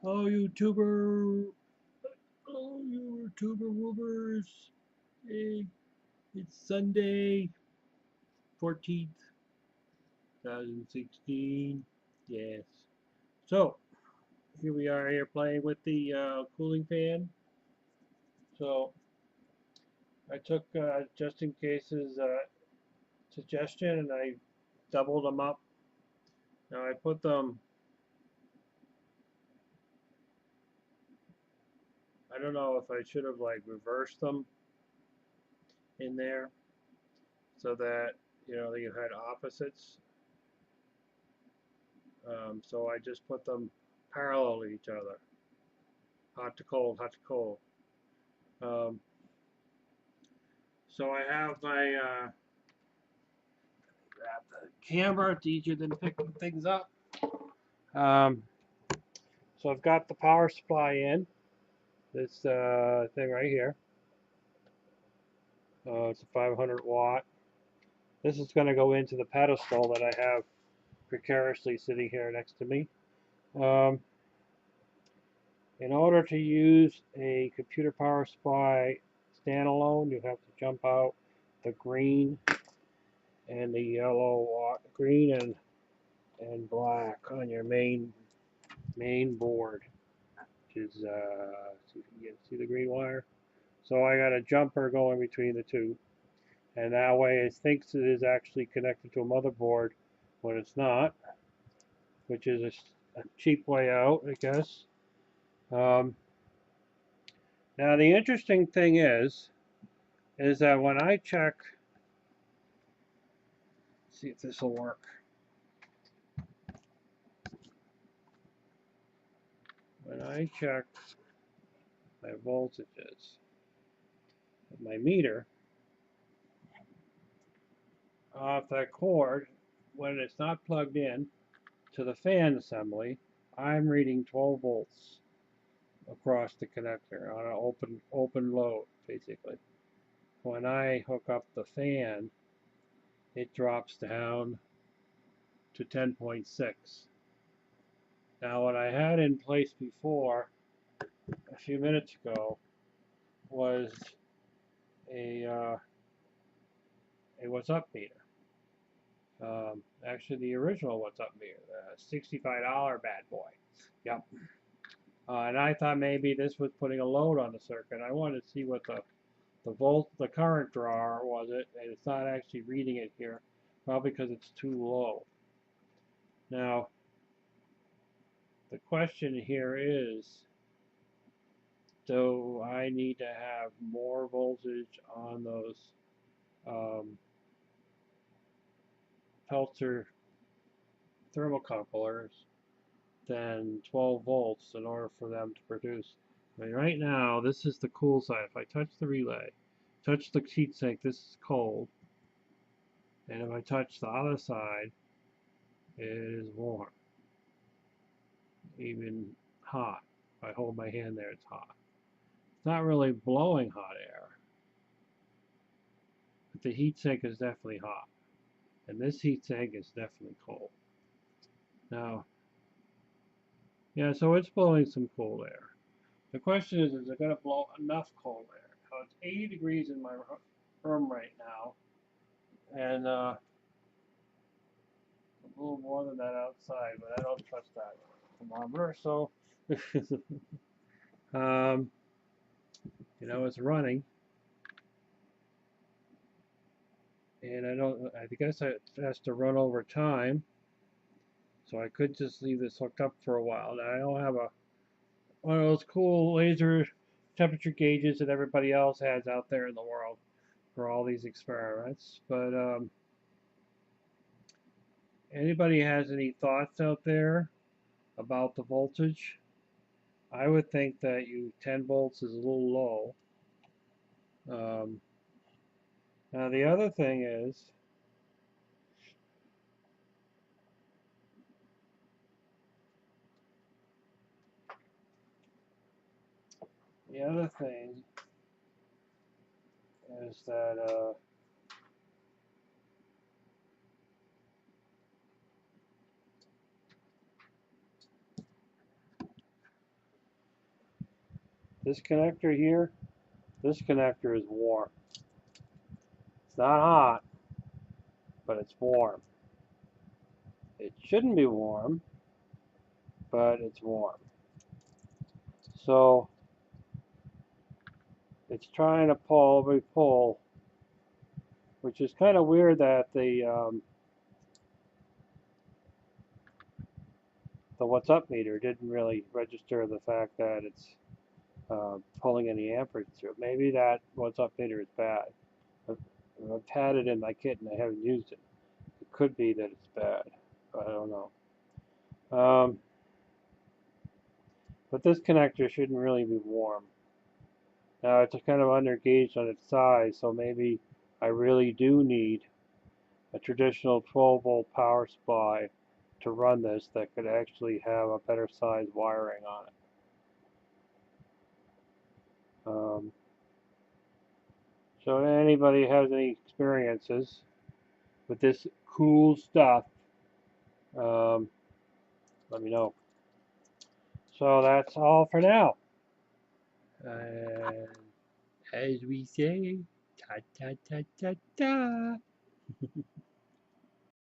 Oh, YouTuber! Oh, YouTuber woobers! Hey, it's Sunday, 14th, 2016. Yes. So, here we are here playing with the cooling fan. So, I took just in case's suggestion and I doubled them up. Now, I put them, I don't know if I should have like reversed them in there so that, you had opposites. So I just put them parallel to each other, hot to cold, hot to cold. Um, so I have my grab the camera. It's easier than picking things up. Um, so I've got the power supply in this thing right here. It's a 500 watt. This is going to go into the pedestal that I have precariously sitting here next to me. Um, in order to use a computer power supply standalone, you have to jump out the green and the yellow, green and black on your main board, which is see if you can see the green wire. So I got a jumper going between the two, and that way it thinks it is actually connected to a motherboard when it's not, which is a cheap way out, I guess. Um, Now the interesting thing is that when I check, see if this will work. When I check my voltages, my meter off that cord, when it's not plugged in to the fan assembly, I'm reading 12 volts across the connector on an open load, basically. When I hook up the fan, it drops down to 10.6. Now what I had in place before, a few minutes ago, was a what's up meter. Actually, the original what's up meter, the $65 bad boy. Yep. And I thought maybe this was putting a load on the circuit. I wanted to see what the current draw was it, and it's not actually reading it here, probably because it's too low. Now, the question here is, do I need to have more voltage on those um, Pelzer thermocouplers than 12 volts in order for them to produce? I mean, right now, this is the cool side. If I touch the relay, touch the heatsink, this is cold. And if I touch the other side, it is warm, even hot. If I hold my hand there, it's hot. It's not really blowing hot air, but the heatsink is definitely hot. And this heatsink is definitely cold. Now, yeah, so it's blowing some cold air. The question is it going to blow enough cold air? Now, it's 80 degrees in my room right now, and a little more than that outside, but I don't trust that thermometer, so um, it's running, and I guess it has to run over time, so I could just leave this hooked up for a while. Now I don't have one of those cool laser temperature gauges that everybody else has out there in the world for all these experiments, but anybody has any thoughts out there about the voltage? I would think that 10 volts is a little low. Um, Now the other thing is, the other thing is that This connector here, this connector is warm. It's not hot, but it's warm. It shouldn't be warm, but it's warm. So it's trying to pull, which is kind of weird that the what's up meter didn't really register the fact that it's pulling any amperage through. Maybe that what's up meter is bad. I've had it in my kit and I haven't used it. It could be that it's bad, but I don't know. But this connector shouldn't really be warm. Now it's kind of undergauged on its size, so maybe I really do need a traditional 12-volt power supply to run this that could actually have a better size wiring on it. So if anybody has any experiences with this cool stuff, let me know. So that's all for now. And as we say, ta ta ta ta ta.